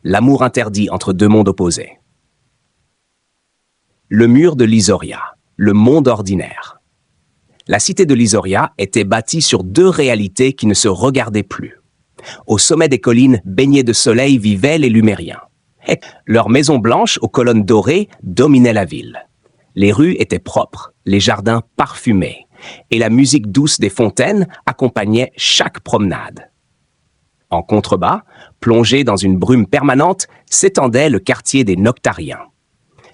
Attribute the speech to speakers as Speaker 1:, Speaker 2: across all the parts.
Speaker 1: l'amour interdit entre deux mondes opposés. Le mur de Lysoria, le monde ordinaire. La cité de Lysoria était bâtie sur deux réalités qui ne se regardaient plus. Au sommet des collines baignées de soleil vivaient les Lumériens. Leurs maisons blanches aux colonnes dorées dominaient la ville. Les rues étaient propres, les jardins parfumés, et la musique douce des fontaines accompagnait chaque promenade. En contrebas, plongé dans une brume permanente, s'étendait le quartier des Noctariens.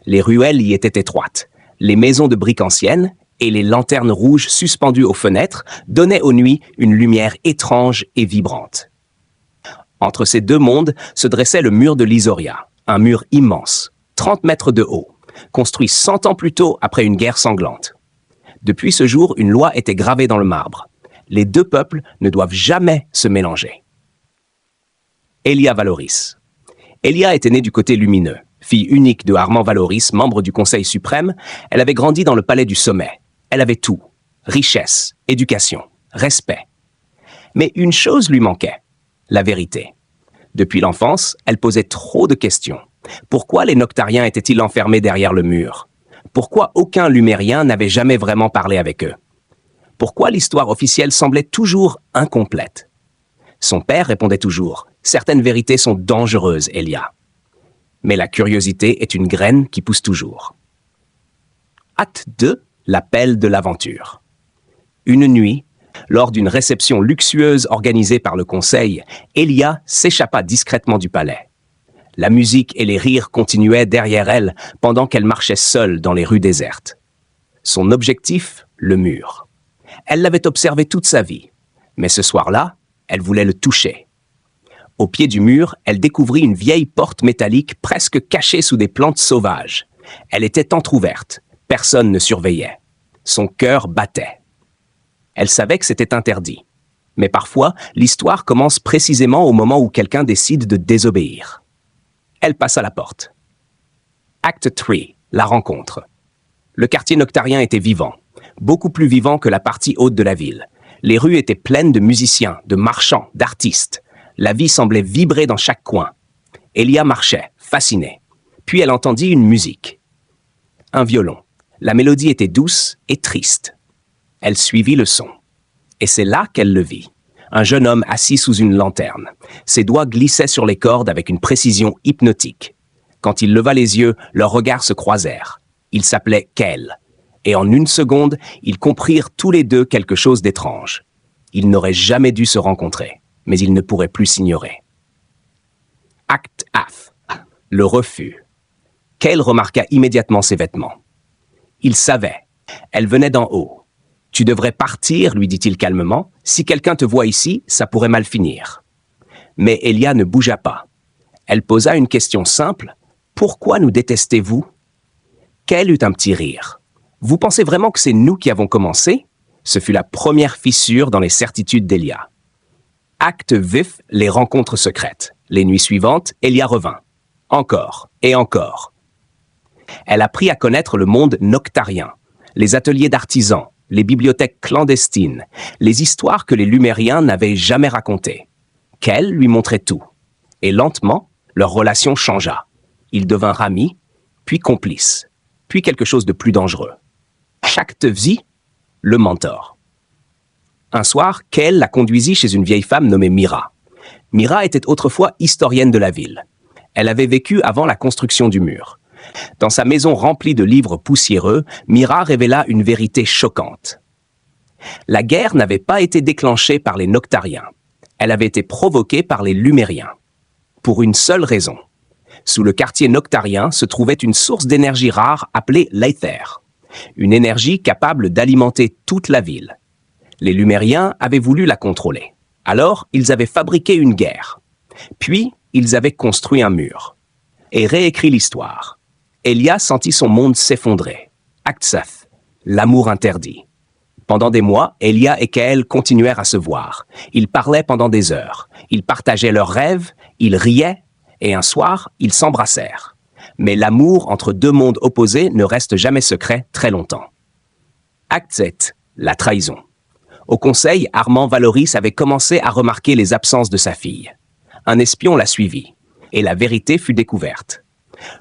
Speaker 1: Les ruelles y étaient étroites, les maisons de briques anciennes et les lanternes rouges suspendues aux fenêtres donnaient aux nuits une lumière étrange et vibrante. Entre ces deux mondes se dressait le mur de Lysoria, un mur immense, 30 mètres de haut, construit 100 ans plus tôt après une guerre sanglante. Depuis ce jour, une loi était gravée dans le marbre. Les deux peuples ne doivent jamais se mélanger. Elia Valoris. Elia était née du côté lumineux. Fille unique de Armand Valoris, membre du Conseil suprême, elle avait grandi dans le palais du sommet. Elle avait tout. Richesse, éducation, respect. Mais une chose lui manquait. La vérité. Depuis l'enfance, elle posait trop de questions. Pourquoi les Noctariens étaient-ils enfermés derrière le mur? Pourquoi aucun Lumérien n'avait jamais vraiment parlé avec eux? Pourquoi l'histoire officielle semblait toujours incomplète? Son père répondait toujours « Certaines vérités sont dangereuses, Elia. » Mais la curiosité est une graine qui pousse toujours. Acte 2, l'appel de l'aventure. Une nuit, lors d'une réception luxueuse organisée par le conseil, Elia s'échappa discrètement du palais. La musique et les rires continuaient derrière elle pendant qu'elle marchait seule dans les rues désertes. Son objectif, le mur. Elle l'avait observé toute sa vie, mais ce soir-là, elle voulait le toucher. Au pied du mur, elle découvrit une vieille porte métallique presque cachée sous des plantes sauvages. Elle était entr'ouverte, personne ne surveillait. Son cœur battait. Elle savait que c'était interdit. Mais parfois, l'histoire commence précisément au moment où quelqu'un décide de désobéir. Elle passa la porte. Acte 3, la rencontre. Le quartier noctarien était vivant, beaucoup plus vivant que la partie haute de la ville. Les rues étaient pleines de musiciens, de marchands, d'artistes. La vie semblait vibrer dans chaque coin. Elia marchait, fascinée. Puis elle entendit une musique. Un violon. La mélodie était douce et triste. Elle suivit le son. Et c'est là qu'elle le vit. Un jeune homme assis sous une lanterne. Ses doigts glissaient sur les cordes avec une précision hypnotique. Quand il leva les yeux, leurs regards se croisèrent. Il s'appelait Kel. Et en une seconde, ils comprirent tous les deux quelque chose d'étrange. Ils n'auraient jamais dû se rencontrer, mais ils ne pourraient plus s'ignorer. Acte F. Le refus. Kel remarqua immédiatement ses vêtements. Il savait. Elle venait d'en haut. « Tu devrais partir, lui dit-il calmement. Si quelqu'un te voit ici, ça pourrait mal finir. » Mais Elia ne bougea pas. Elle posa une question simple. « Pourquoi nous détestez-vous » Kel eut un petit rire. « Vous pensez vraiment que c'est nous qui avons commencé ?» Ce fut la première fissure dans les certitudes d'Elia. Acte vif, les rencontres secrètes. Les nuits suivantes, Elia revint. Encore et encore. Elle apprit à connaître le monde noctarien, les ateliers d'artisans, les bibliothèques clandestines, les histoires que les Lumériens n'avaient jamais racontées. Kel lui montrait tout. Et lentement, leur relation changea. Ils devinrent amis, puis complices, puis quelque chose de plus dangereux. Chaque vie, le mentor. Un soir, Kel la conduisit chez une vieille femme nommée Mira. Mira était autrefois historienne de la ville. Elle avait vécu avant la construction du mur. Dans sa maison remplie de livres poussiéreux, Mira révéla une vérité choquante. La guerre n'avait pas été déclenchée par les Noctariens. Elle avait été provoquée par les Lumériens. Pour une seule raison. Sous le quartier noctarien se trouvait une source d'énergie rare appelée l'aether. Une énergie capable d'alimenter toute la ville. Les Lumériens avaient voulu la contrôler. Alors, ils avaient fabriqué une guerre. Puis, ils avaient construit un mur. Et réécrit l'histoire. Elia sentit son monde s'effondrer. Acte 7, l'amour interdit. Pendant des mois, Elia et Kel continuèrent à se voir. Ils parlaient pendant des heures. Ils partageaient leurs rêves, ils riaient, et un soir, ils s'embrassèrent. Mais l'amour entre deux mondes opposés ne reste jamais secret très longtemps. Acte 7, la trahison. Au conseil, Armand Valoris avait commencé à remarquer les absences de sa fille. Un espion la suivit. et la vérité fut découverte.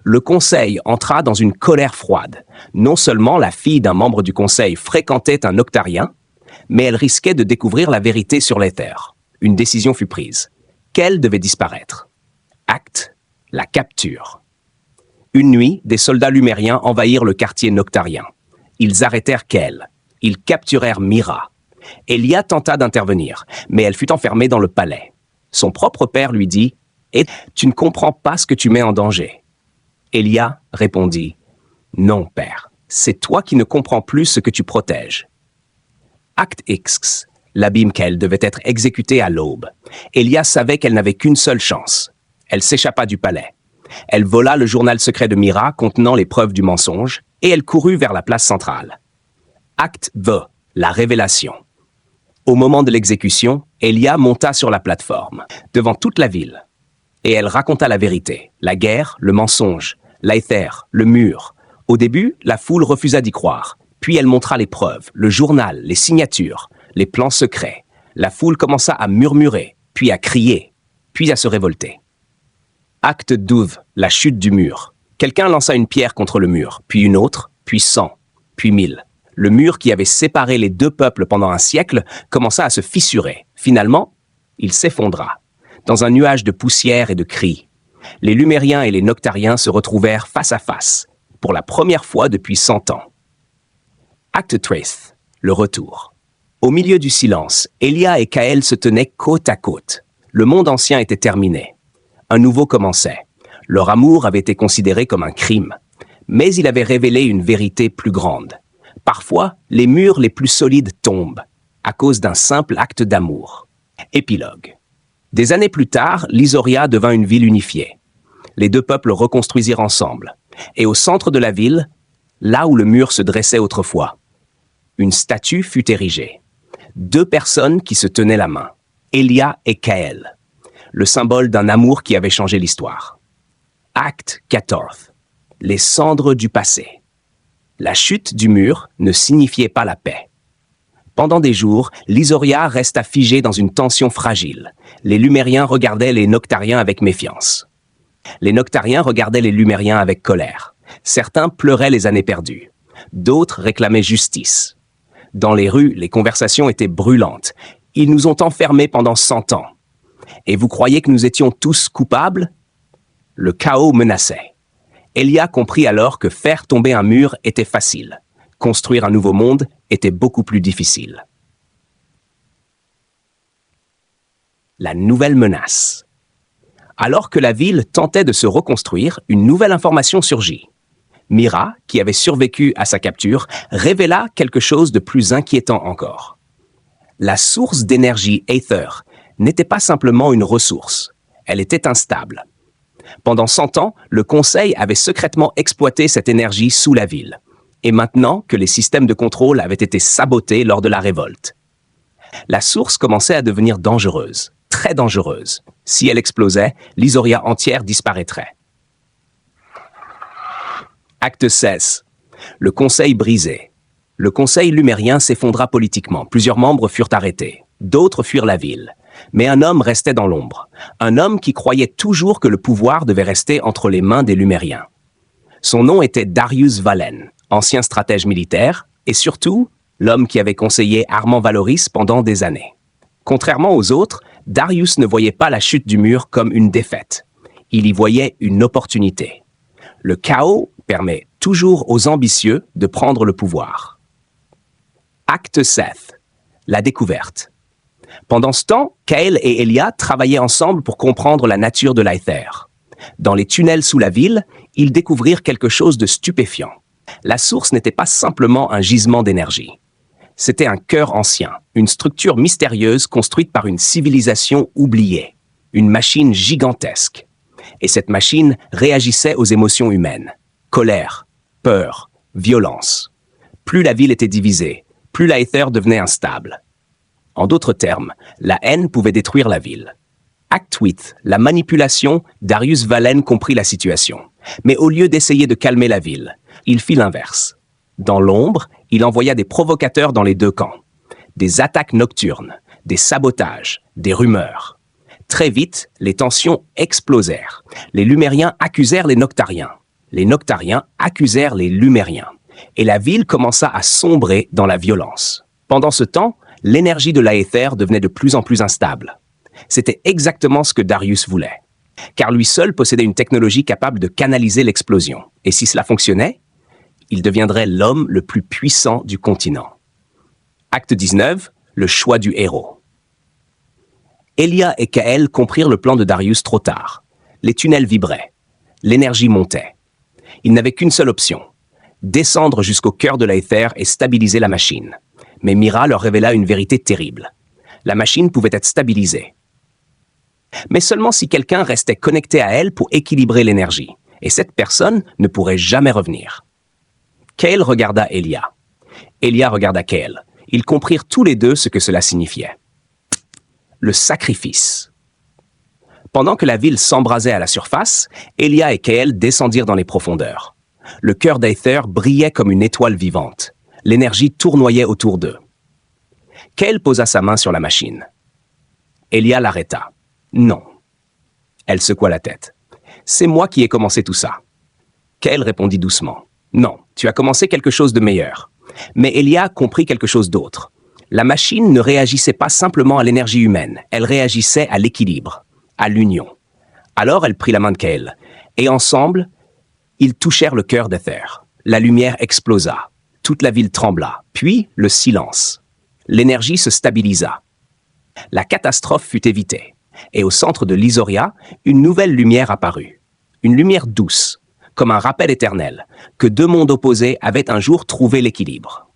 Speaker 1: Le conseil entra dans une colère froide. Non seulement la fille d'un membre du conseil fréquentait un Noctarien, mais elle risquait de découvrir la vérité sur l'éther. Une décision fut prise. Qu'elle devait disparaître. Acte, la capture. Une nuit, des soldats lumériens envahirent le quartier noctarien. Ils arrêtèrent Kael. Ils capturèrent Mira. Elia tenta d'intervenir, mais elle fut enfermée dans le palais. Son propre père lui dit « Et tu ne comprends pas ce que tu mets en danger ». Elia répondit « Non, père, c'est toi qui ne comprends plus ce que tu protèges. » Acte X. L'abîme Kael devait être exécuté à l'aube. Elia savait qu'elle n'avait qu'une seule chance. Elle s'échappa du palais. Elle vola le journal secret de Mira contenant les preuves du mensonge et elle courut vers la place centrale. Acte V. La révélation. Au moment de l'exécution, Elia monta sur la plateforme, devant toute la ville. Et elle raconta la vérité, la guerre, le mensonge, l'éther, le mur. Au début, la foule refusa d'y croire. Puis elle montra les preuves, le journal, les signatures, les plans secrets. La foule commença à murmurer, puis à crier, puis à se révolter. Acte 12, la chute du mur. Quelqu'un lança une pierre contre le mur, puis une autre, puis 100, puis 1000. Le mur qui avait séparé les deux peuples pendant un siècle commença à se fissurer. Finalement, il s'effondra. Dans un nuage de poussière et de cris, les Lumériens et les Noctariens se retrouvèrent face à face, pour la première fois depuis 100 ans. Acte 13, le retour. Au milieu du silence, Elia et Kael se tenaient côte à côte. Le monde ancien était terminé. Un nouveau commençait. Leur amour avait été considéré comme un crime, mais il avait révélé une vérité plus grande. Parfois, les murs les plus solides tombent, à cause d'un simple acte d'amour. Épilogue. Des années plus tard, Lysoria devint une ville unifiée. Les deux peuples reconstruisirent ensemble. Et au centre de la ville, là où le mur se dressait autrefois, une statue fut érigée. Deux personnes qui se tenaient la main, Elia et Kael, le symbole d'un amour qui avait changé l'histoire. Acte 14. Les cendres du passé. La chute du mur ne signifiait pas la paix. Pendant des jours, Lysoria resta figée dans une tension fragile. Les Lumériens regardaient les Noctariens avec méfiance. Les Noctariens regardaient les Lumériens avec colère. Certains pleuraient les années perdues. D'autres réclamaient justice. Dans les rues, les conversations étaient brûlantes. Ils nous ont enfermés pendant 100 ans. Et vous croyez que nous étions tous coupables? Le chaos menaçait. Elia comprit alors que faire tomber un mur était facile. Construire un nouveau monde était beaucoup plus difficile. La nouvelle menace. Alors que la ville tentait de se reconstruire, une nouvelle information surgit. Mira, qui avait survécu à sa capture, révéla quelque chose de plus inquiétant encore. La source d'énergie Aether n'était pas simplement une ressource, elle était instable. Pendant 100 ans, le Conseil avait secrètement exploité cette énergie sous la ville. Et maintenant que les systèmes de contrôle avaient été sabotés lors de la révolte, la source commençait à devenir dangereuse, très dangereuse. Si elle explosait, Lysoria entière disparaîtrait. Acte 16. Le Conseil brisé. Le Conseil lumérien s'effondra politiquement. Plusieurs membres furent arrêtés. D'autres fuirent la ville. Mais un homme restait dans l'ombre. Un homme qui croyait toujours que le pouvoir devait rester entre les mains des Lumériens. Son nom était Darius Valen, ancien stratège militaire, et surtout, l'homme qui avait conseillé Armand Valoris pendant des années. Contrairement aux autres, Darius ne voyait pas la chute du mur comme une défaite. Il y voyait une opportunité. Le chaos permet toujours aux ambitieux de prendre le pouvoir. Acte 7. La découverte. Pendant ce temps, Kael et Elia travaillaient ensemble pour comprendre la nature de l'éther. Dans les tunnels sous la ville, ils découvrirent quelque chose de stupéfiant. La source n'était pas simplement un gisement d'énergie. C'était un cœur ancien, une structure mystérieuse construite par une civilisation oubliée, une machine gigantesque. Et cette machine réagissait aux émotions humaines. Colère, peur, violence. Plus la ville était divisée, plus l'éther devenait instable. En d'autres termes, la haine pouvait détruire la ville. Acte 8, la manipulation, Darius Valen comprit la situation. Mais au lieu d'essayer de calmer la ville, il fit l'inverse. Dans l'ombre, il envoya des provocateurs dans les deux camps. Des attaques nocturnes, des sabotages, des rumeurs. Très vite, les tensions explosèrent. Les Lumériens accusèrent les Noctariens. Les Noctariens accusèrent les Lumériens. Et la ville commença à sombrer dans la violence. Pendant ce temps, l'énergie de l'Aether devenait de plus en plus instable. C'était exactement ce que Darius voulait. Car lui seul possédait une technologie capable de canaliser l'explosion. Et si cela fonctionnait, il deviendrait l'homme le plus puissant du continent. Acte 19, le choix du héros. Elia et Kael comprirent le plan de Darius trop tard. Les tunnels vibraient. L'énergie montait. Ils n'avaient qu'une seule option. Descendre jusqu'au cœur de l'Aether et stabiliser la machine. Mais Mira leur révéla une vérité terrible. La machine pouvait être stabilisée. Mais seulement si quelqu'un restait connecté à elle pour équilibrer l'énergie. Et cette personne ne pourrait jamais revenir. Kael regarda Elia. Elia regarda Kael. Ils comprirent tous les deux ce que cela signifiait. Le sacrifice. Pendant que la ville s'embrasait à la surface, Elia et Kael descendirent dans les profondeurs. Le cœur d'Aether brillait comme une étoile vivante. L'énergie tournoyait autour d'eux. Kael posa sa main sur la machine. Elia l'arrêta. Non. Elle secoua la tête. C'est moi qui ai commencé tout ça. Kael répondit doucement. Non, tu as commencé quelque chose de meilleur. Mais Elia comprit quelque chose d'autre. La machine ne réagissait pas simplement à l'énergie humaine, elle réagissait à l'équilibre, à l'union. Alors elle prit la main de Kael, et ensemble, ils touchèrent le cœur d'Aether. La lumière explosa, toute la ville trembla, puis le silence. L'énergie se stabilisa. La catastrophe fut évitée, et au centre de l'Isoria, une nouvelle lumière apparut. Une lumière douce, comme un rappel éternel, que deux mondes opposés avaient un jour trouvé l'équilibre.